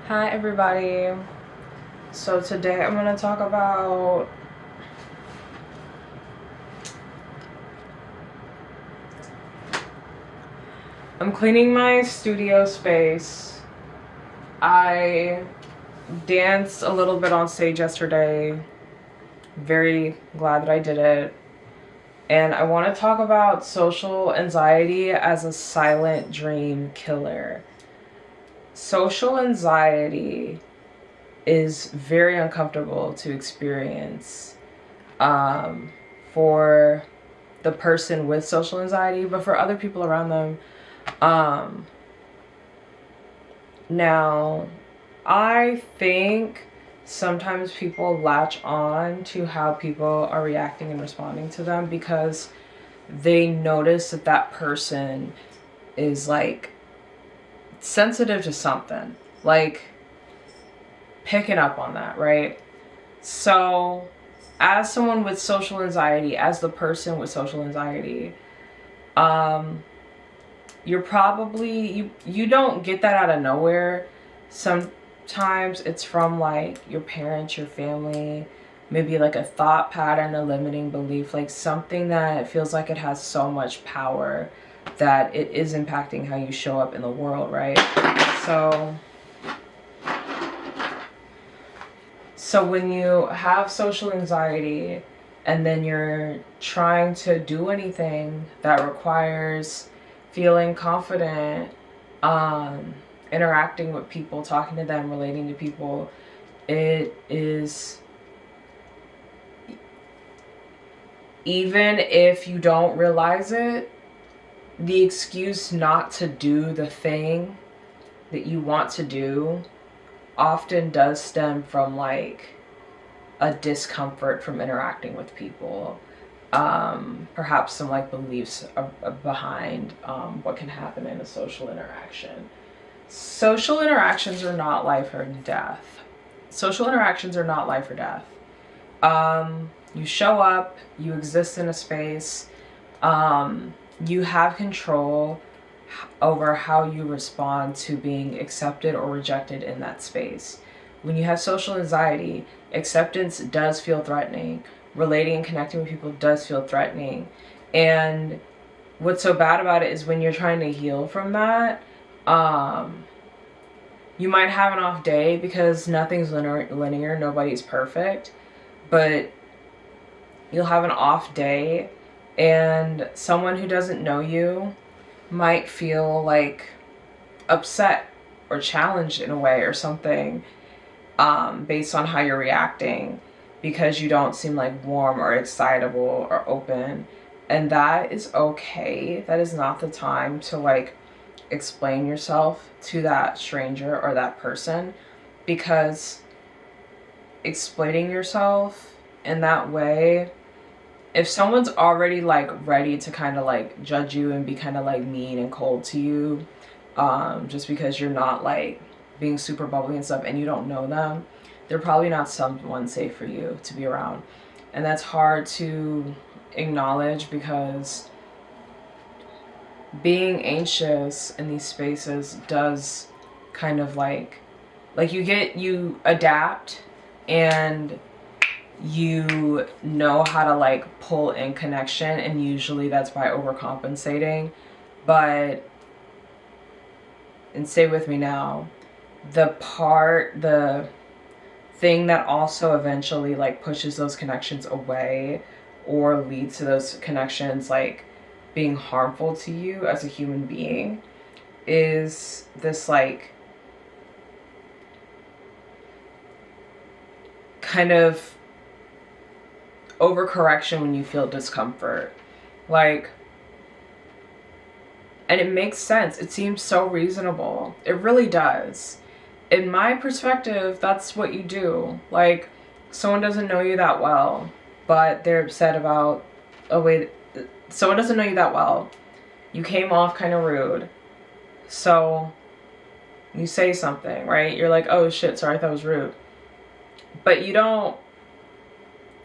Hi everybody. So today I'm going to talk about I'm cleaning my studio space. I danced a little bit on stage yesterday. Very glad that I did it. And I want to talk about social anxiety as a silent dream killer. Social anxiety is very uncomfortable to experience for the person with social anxiety, but for other people around them. Now, I think sometimes people latch on to how people are reacting and responding to them because they notice that that person is like sensitive to something, like picking up on that, right? So as someone with social anxiety, as the person with social anxiety, you're probably, you don't get that out of nowhere. Sometimes it's from like your parents, your family, maybe like a thought pattern, a limiting belief, like something that feels like it has so much power that it is impacting how you show up in the world, right? So when you have social anxiety and then you're trying to do anything that requires feeling confident, interacting with people, talking to them, relating to people, it is, even if you don't realize it, the excuse not to do the thing that you want to do often does stem from like a discomfort from interacting with people. Perhaps some like beliefs behind what can happen in a social interaction. Social interactions are not life or death. Social interactions are not life or death. You show up, you exist in a space, you have control over how you respond to being accepted or rejected in that space. When you have social anxiety, acceptance does feel threatening. Relating and connecting with people does feel threatening. And what's so bad about it is when you're trying to heal from that, you might have an off day because nothing's linear, nobody's perfect, but you'll have an off day and someone who doesn't know you might feel like upset or challenged in a way or something, based on how you're reacting, because you don't seem like warm or excitable or open. And that is okay. That is not the time to like explain yourself to that stranger or that person, because explaining yourself in that way, if someone's already like ready to kind of like judge you and be kind of like mean and cold to you, just because you're not like being super bubbly and stuff and you don't know them, they're probably not someone safe for you to be around. And that's hard to acknowledge because being anxious in these spaces does kind of like you adapt and you know how to like pull in connection, and usually that's by overcompensating. But, and stay with me now, the thing that also eventually like pushes those connections away or leads to those connections like being harmful to you as a human being is this like kind of overcorrection when you feel discomfort. Like, and it makes sense. It seems so reasonable. It really does. In my perspective, that's what you do. Like, someone doesn't know you that well, but they're upset about a way. Someone doesn't know you that well. You came off kind of rude. So you say something, right? You're like, oh shit, sorry, I thought it was rude. But you don't,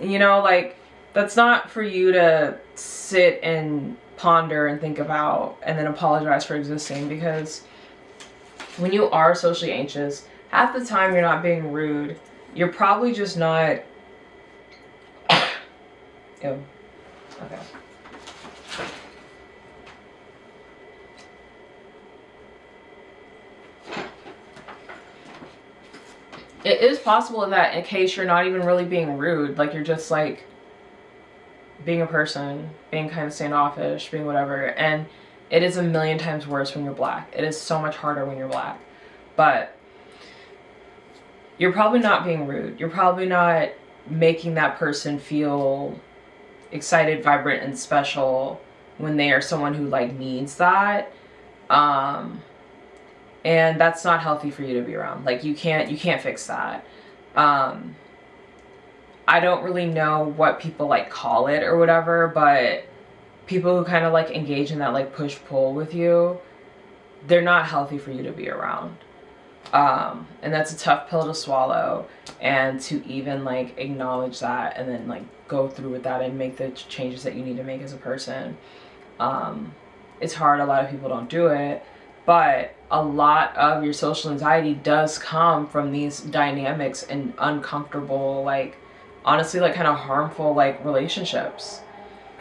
like, that's not for you to sit and ponder and think about and then apologize for existing, because when you are socially anxious, half the time you're not being rude. You're probably just not. Ew. Okay. It is possible that in case you're not even really being rude, like you're just like being a person, being kind of standoffish, being whatever, and it is a million times worse when you're black. It is so much harder when you're black. But you're probably not being rude. You're probably not making that person feel excited, vibrant, and special when they are someone who like needs that. And that's not healthy for you to be around. Like you can't fix that. I don't really know what people like call it or whatever, but people who kind of like engage in that like push-pull with you, they're not healthy for you to be around. And that's a tough pill to swallow, and to even like acknowledge that and then like go through with that and make the changes that you need to make as a person. It's hard. A lot of people don't do it, but a lot of your social anxiety does come from these dynamics and uncomfortable, like honestly like kind of harmful like relationships.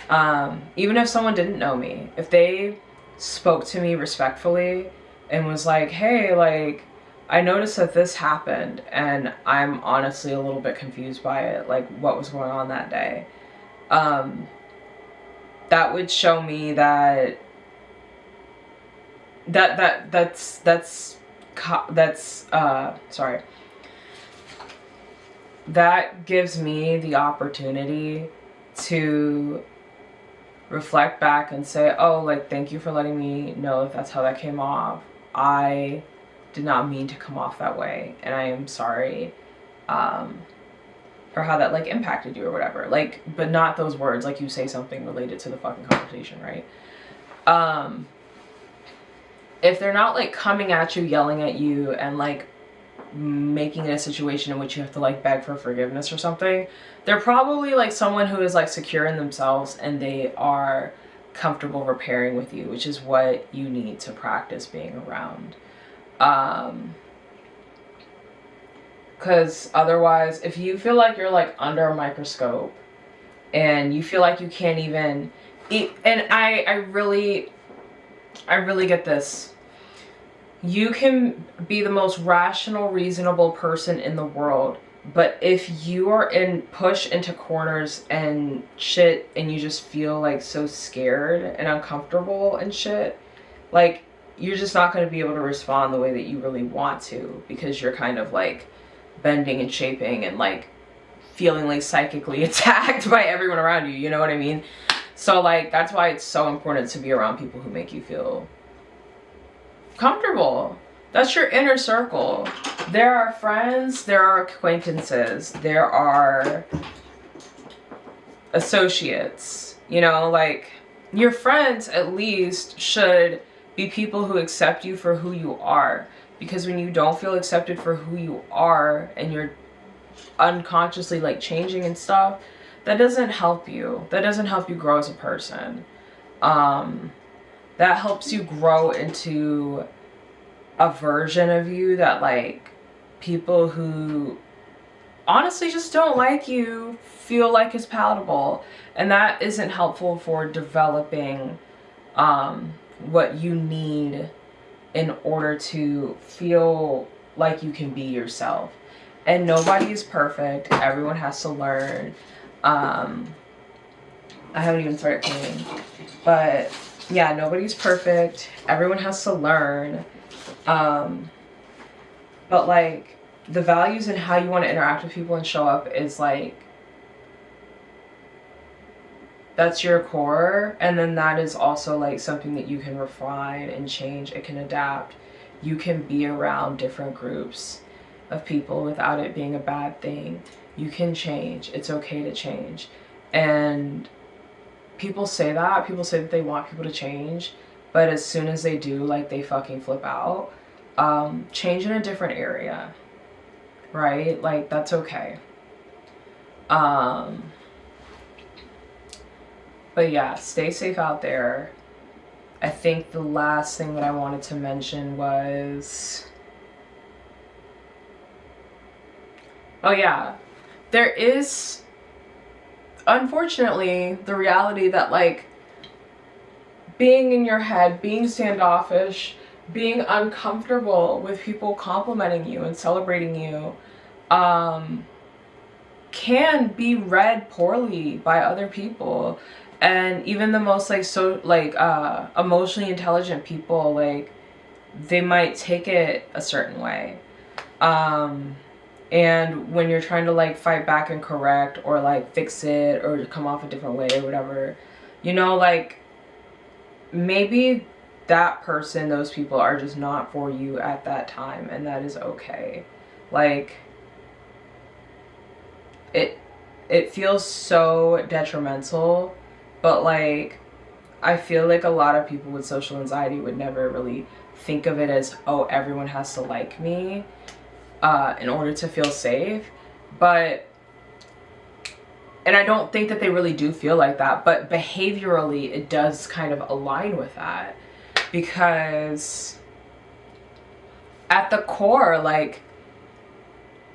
Even if someone didn't know me, if they spoke to me respectfully and was like, hey, like I noticed that this happened and I'm honestly a little bit confused by it, like what was going on that day, that would show me that that gives me the opportunity to reflect back and say, oh, like thank you for letting me know if that's how that came off. I did not mean to come off that way, and I am sorry for how that like impacted you or whatever, like, but not those words, like you say something related to the fucking conversation, right? If they're not like coming at you, yelling at you, and like making it a situation in which you have to like beg for forgiveness or something, they're probably like someone who is like secure in themselves and they are comfortable repairing with you, which is what you need to practice being around. Because otherwise, if you feel like you're like under a microscope and you feel like you can't even eat, and I really get this. You can be the most rational, reasonable person in the world, but if you are pushed into corners and shit and you just feel like so scared and uncomfortable and shit, like you're just not going to be able to respond the way that you really want to, because you're kind of like bending and shaping and like feeling like psychically attacked by everyone around you, you know what I mean? So like that's why it's so important to be around people who make you feel comfortable. That's your inner circle. There are friends, there are acquaintances, there are associates, you know, like your friends at least should be people who accept you for who you are, because when you don't feel accepted for who you are and you're unconsciously like changing and stuff, that doesn't help you. That doesn't help you grow as a person. That helps you grow into a version of you that like people who honestly just don't like you feel like is palatable, and that isn't helpful for developing what you need in order to feel like you can be yourself. And nobody is perfect. Everyone has to learn. I haven't even started cleaning, but yeah, nobody's perfect. Everyone has to learn. But like the values and how you want to interact with people and show up is like, that's your core. And then that is also like something that you can refine and change. It can adapt. You can be around different groups of people without it being a bad thing. You can change. It's okay to change. And people say that they want people to change, but as soon as they do, like they fucking flip out. Change in a different area, right? Like that's okay. But yeah, stay safe out there. I think the last thing that I wanted to mention was Oh yeah, there is unfortunately the reality that like being in your head, being standoffish, being uncomfortable with people complimenting you and celebrating you, can be read poorly by other people. And even the most like emotionally intelligent people, like they might take it a certain way. And when you're trying to like fight back and correct or like fix it or come off a different way or whatever, you know, like maybe that person, those people are just not for you at that time, and that is okay. Like it feels so detrimental, but like I feel like a lot of people with social anxiety would never really think of it as, oh, everyone has to like me in order to feel safe. But, and I don't think that they really do feel like that, but behaviorally it does kind of align with that, because at the core, like,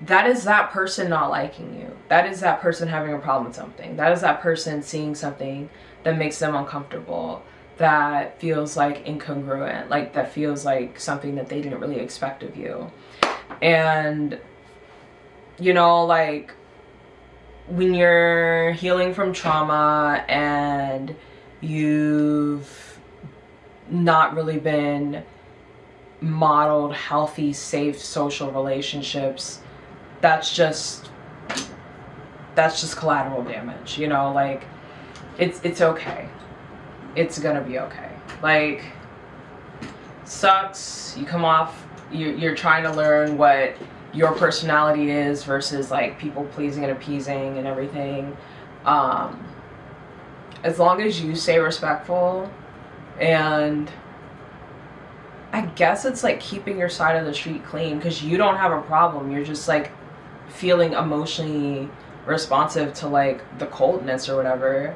that is that person not liking you. That is that person having a problem with something. That is that person seeing something that makes them uncomfortable, that feels like incongruent, like that feels like something that they didn't really expect of you. And, you know, like when you're healing from trauma and you've not really been modeled healthy, safe social relationships, that's just collateral damage, you know, like it's okay. It's gonna be okay. Like, sucks. You come off, you're trying to learn what your personality is versus like people pleasing and appeasing and everything. As long as you stay respectful, and I guess it's like keeping your side of the street clean, because you don't have a problem. You're just like feeling emotionally responsive to like the coldness or whatever.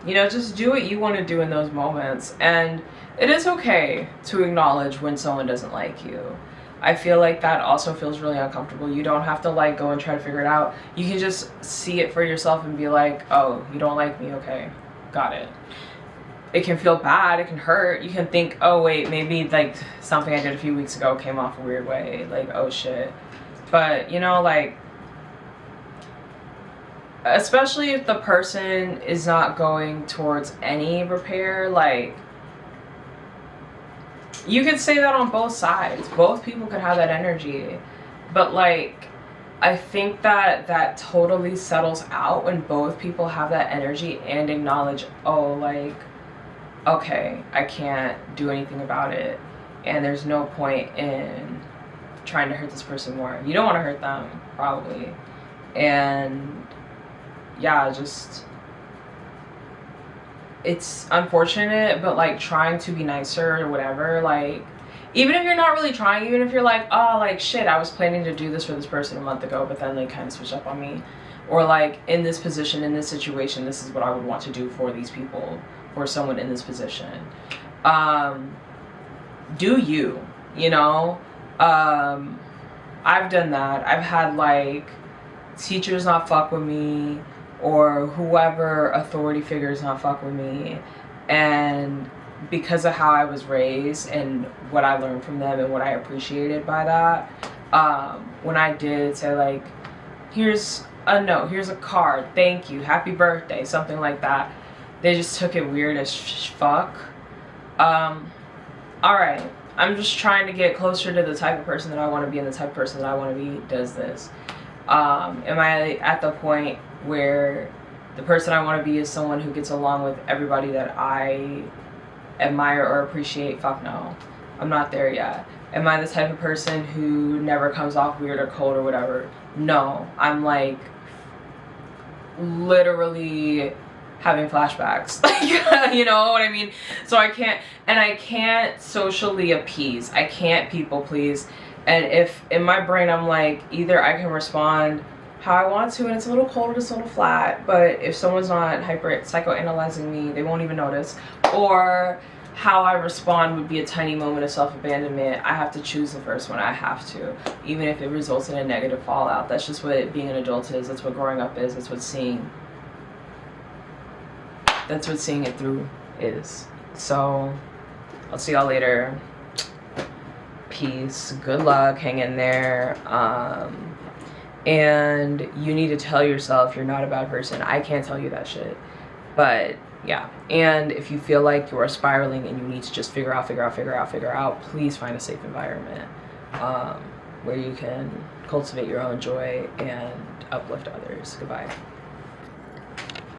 You know, just do what you want to do in those moments. And it is okay to acknowledge when someone doesn't like you. I feel like that also feels really uncomfortable. You don't have to like go and try to figure it out. You can just see it for yourself and be like, oh, you don't like me? Okay, got it. It can feel bad, it can hurt. You can think, oh wait, maybe like something I did a few weeks ago came off a weird way, like, oh shit. But you know, like, especially if the person is not going towards any repair, like, you could say that on both sides. Both people could have that energy. But like, I think that that totally settles out when both people have that energy and acknowledge, oh, like, okay, I can't do anything about it, and there's no point in trying to hurt this person more. You don't want to hurt them, probably. And yeah, just, it's unfortunate, but like trying to be nicer or whatever, like, even if you're not really trying, even if you're like, oh, like, shit, I was planning to do this for this person a month ago, but then they kind of switched up on me, or like, in this position, in this situation, this is what I would want to do for these people, for someone in this position. Do you, you know? I've done that. I've had like teachers not fuck with me, or whoever authority figures not fuck with me, and because of how I was raised and what I learned from them and what I appreciated by that, when I did say like, here's a note, here's a card, thank you, happy birthday, something like that, they just took it weird as fuck. Alright, I'm just trying to get closer to the type of person that I want to be, and the type of person that I want to be does this. Am I at the point where the person I want to be is someone who gets along with everybody that I admire or appreciate? Fuck no. I'm not there yet. Am I the type of person who never comes off weird or cold or whatever? No. I'm like literally having flashbacks. You know what I mean? So I can't socially appease. I can't people please. And if in my brain I'm like, either I can respond how I want to and it's a little cold, it's a little flat, but if someone's not hyper psychoanalyzing me, they won't even notice. Or how I respond would be a tiny moment of self-abandonment. I have to choose the first one. I have to, even if it results in a negative fallout. That's just what being an adult is. That's what growing up is. That's what seeing it through is. So I'll see y'all later. Peace. Good luck. Hang in there. And you need to tell yourself you're not a bad person. I can't tell you that shit. But yeah. And if you feel like you are spiraling and you need to just figure out, please find a safe environment where you can cultivate your own joy and uplift others. Goodbye.